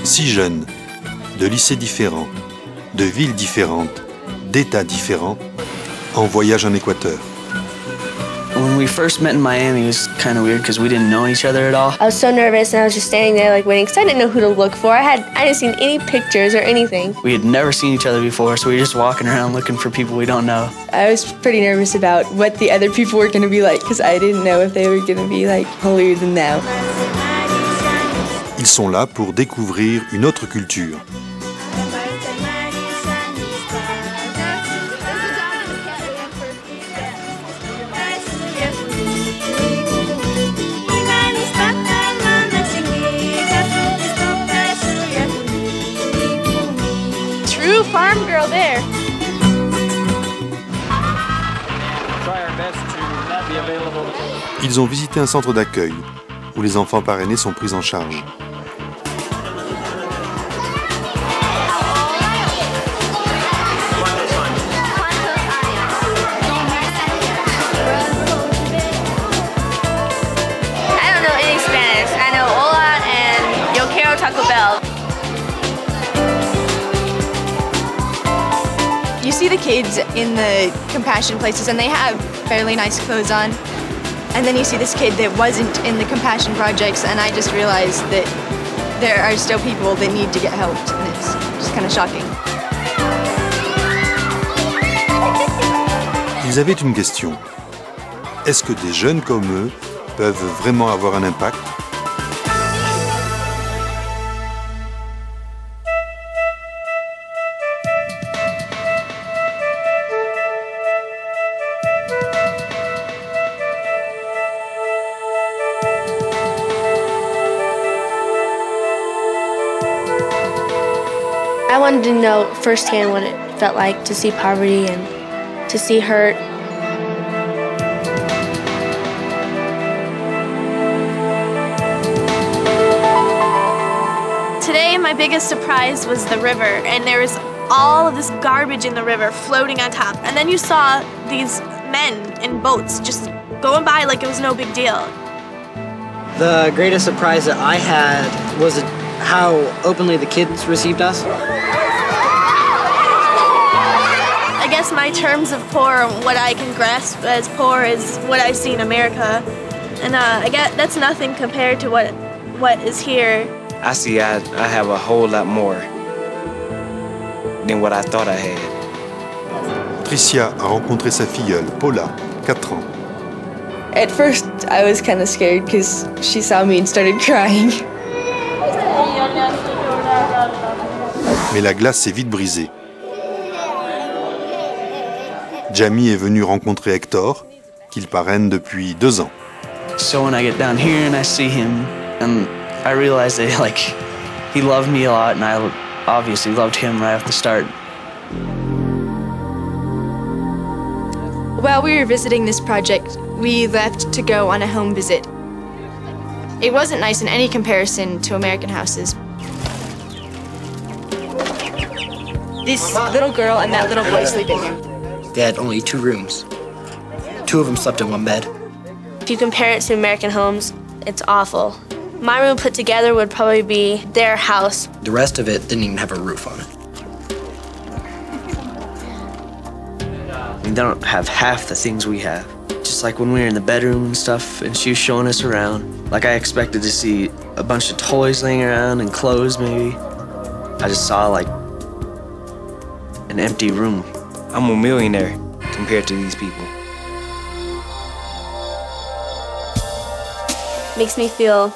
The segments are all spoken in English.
6 jeunes, de lycées différents, de villes différentes, d'États différents, en voyage en Équateur. When we first met in Miami, it was kind of weird because we didn't know each other at all. I was so nervous and I was just standing there like waiting because I didn't know who to look for. I hadn't seen any pictures or anything. We had never seen each other before, so we were just walking around looking for people we don't know. I was pretty nervous about what the other people were going to be like because I didn't know if they were going to be like holier than thou. Ils sont là pour découvrir une autre culture. True farm girl there. Ils ont visité un centre d'accueil où les enfants parrainés sont pris en charge. Taco Bell. You see the kids in the compassion places and they have fairly nice clothes on. And then you see this kid that wasn't in the compassion projects and I just realized that there are still people that need to get helped and it's just kind of shocking. Ils avaient une question. Est-ce que des jeunes comme eux peuvent vraiment avoir un impact ? I wanted to know firsthand what it felt like to see poverty and to see hurt. Today, my biggest surprise was the river, and there was all of this garbage in the river floating on top. And then you saw these men in boats just going by like it was no big deal. The greatest surprise that I had was how openly the kids received us. I guess my terms of poor, what I can grasp as poor, is what I see in America. And I guess that's nothing compared to what is here. I see I have a whole lot more than what I thought I had. Tricia a rencontré sa filleule, Paula, 4 ans. At first, I was kind of scared because she saw me and started crying. Mais la glace s'est vite brisée. Jamie est venu rencontrer Hector, qu'il parraine depuis 2 ans. So when I get down here and I see him, and I realize that he loved me a lot, and I obviously loved him right off the start. While we were visiting this project, we left to go on a home visit. It wasn't nice in any comparison to American houses. This little girl and that little boy sleep in here. They had only 2 rooms. 2 of them slept in 1 bed. If you compare it to American homes, it's awful. My room put together would probably be their house. The rest of it didn't even have a roof on it. They don't have half the things we have. Just like when we were in the bedroom and stuff, and she was showing us around. Like I expected to see a bunch of toys laying around and clothes maybe. I just saw like an empty room. I'm a millionaire compared to these people. Makes me feel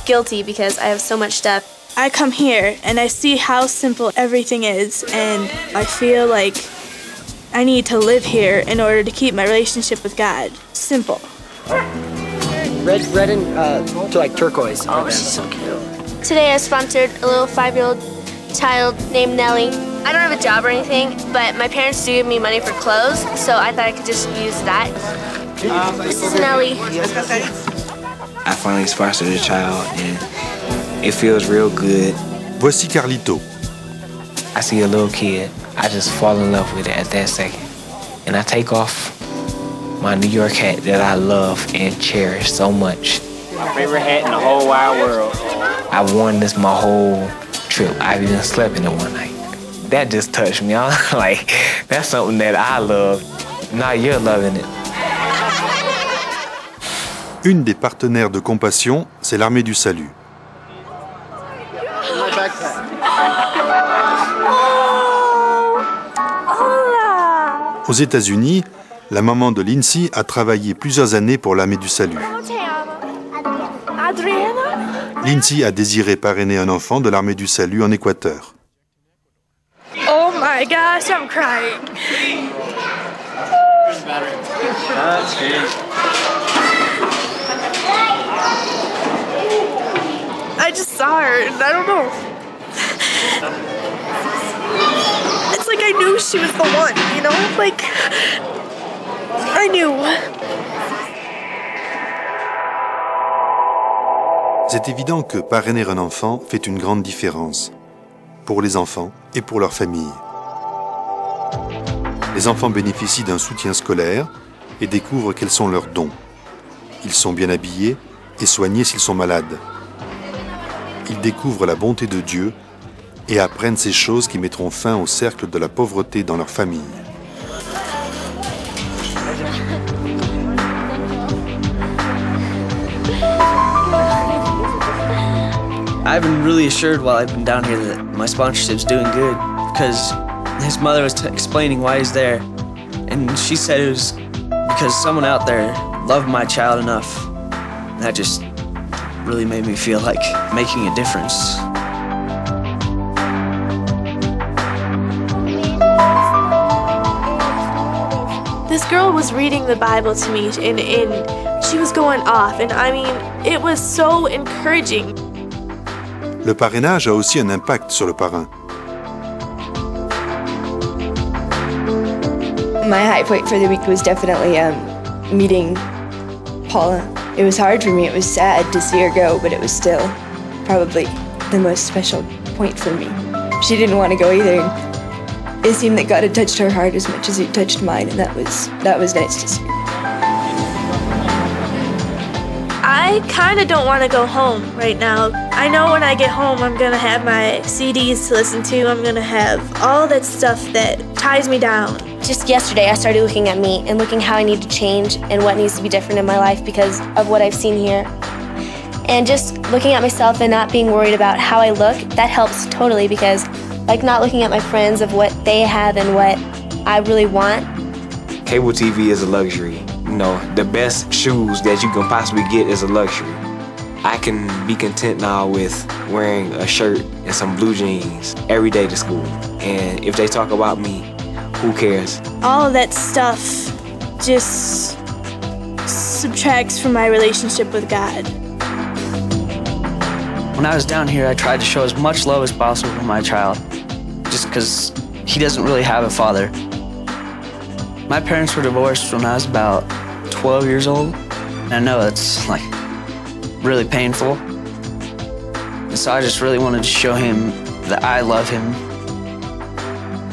guilty because I have so much stuff. I come here and I see how simple everything is, and I feel like I need to live here in order to keep my relationship with God simple. Red and to like turquoise. Oh, she's so cute. Today I sponsored a little 5-year-old child named Nellie. I don't have a job or anything, but my parents do give me money for clothes, so I thought I could just use that. This is Nellie. I finally sponsored a child, and it feels real good. Voici Carlito. I see a little kid, I just fall in love with it at that second. And I take off my New York hat that I love and cherish so much. My favorite hat in the whole wide world. I've worn this my whole trip. I've even slept in it one night. That just touched me. I'm like, that's something that I love. Now you're loving it. Une des partenaires de compassion, c'est l'armée du salut. Aux États-Unis, la maman de Lindsay a travaillé plusieurs années pour l'armée du salut. Lindsay a désiré parrainer un enfant de l'armée du salut en Équateur. Oh my gosh, I'm crying. I just saw her and I don't know. It's like I knew she was the one, you know? Like, I knew. C'est évident que parrainer un enfant fait une grande différence pour les enfants et pour leur famille. Les enfants bénéficient d'un soutien scolaire et découvrent quels sont leurs dons. Ils sont bien habillés et soignés s'ils sont malades. Ils découvrent la bonté de Dieu et apprennent ces choses qui mettront fin au cercle de la pauvreté dans leur famille. I've been really assured while I've been down here that my sponsorship's doing good because his mother was explaining why he's there. And she said it was because someone out there loved my child enough. That just really made me feel like making a difference. This girl was reading the Bible to me and she was going off. And I mean, it was so encouraging. Le parrainage a aussi un impact sur le parrain. My high point for the week was definitely meeting Paula. It was hard for me. It was sad to see her go, but it was still probably the most special point for me. She didn't want to go either. It seemed that God had touched her heart as much as He touched mine, and that was nice to see. I kind of don't want to go home right now. I know when I get home, I'm going to have my CDs to listen to. I'm going to have all that stuff that ties me down. Just yesterday, I started looking at me and looking how I need to change and what needs to be different in my life because of what I've seen here. And just looking at myself and not being worried about how I look, that helps totally because like not looking at my friends of what they have and what I really want. Cable TV is a luxury. You know, the best shoes that you can possibly get is a luxury. I can be content now with wearing a shirt and some blue jeans every day to school. And if they talk about me, who cares? All of that stuff just subtracts from my relationship with God. When I was down here, I tried to show as much love as possible for my child, just because he doesn't really have a father. My parents were divorced when I was about 12 years old, and I know it's like really painful. And so I just really wanted to show him that I love him,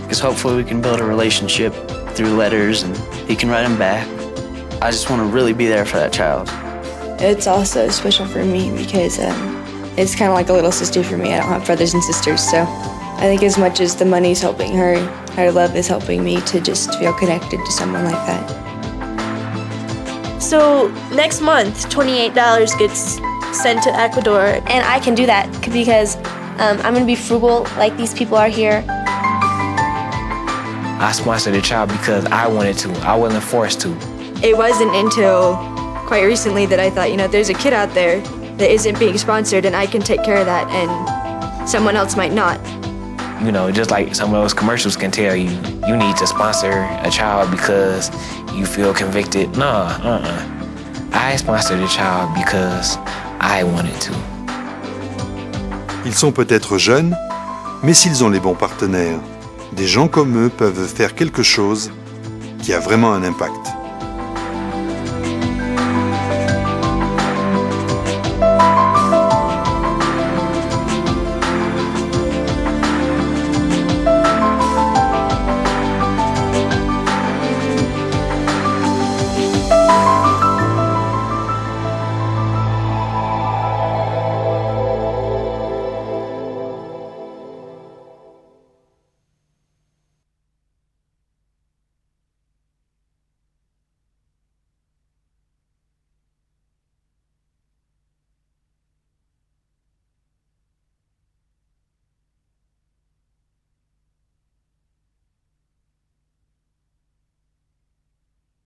because hopefully we can build a relationship through letters and he can write them back. I just want to really be there for that child. It's also special for me because it's kind of like a little sister for me. I don't have brothers and sisters, so I think as much as the money's helping her, her love is helping me to just feel connected to someone like that. So next month, $28 gets sent to Ecuador. And I can do that because I'm going to be frugal like these people are here. I sponsored a child because I wanted to. I wasn't forced to. It wasn't until quite recently that I thought, you know, there's a kid out there that isn't being sponsored and I can take care of that and someone else might not. You know, just like some of those commercials can tell you, you need to sponsor a child because you feel convicted. No, I sponsored a child because I wanted to. Ils sont peut-être jeunes, mais s'ils ont les bons partenaires, des gens comme eux peuvent faire quelque chose qui a vraiment un impact.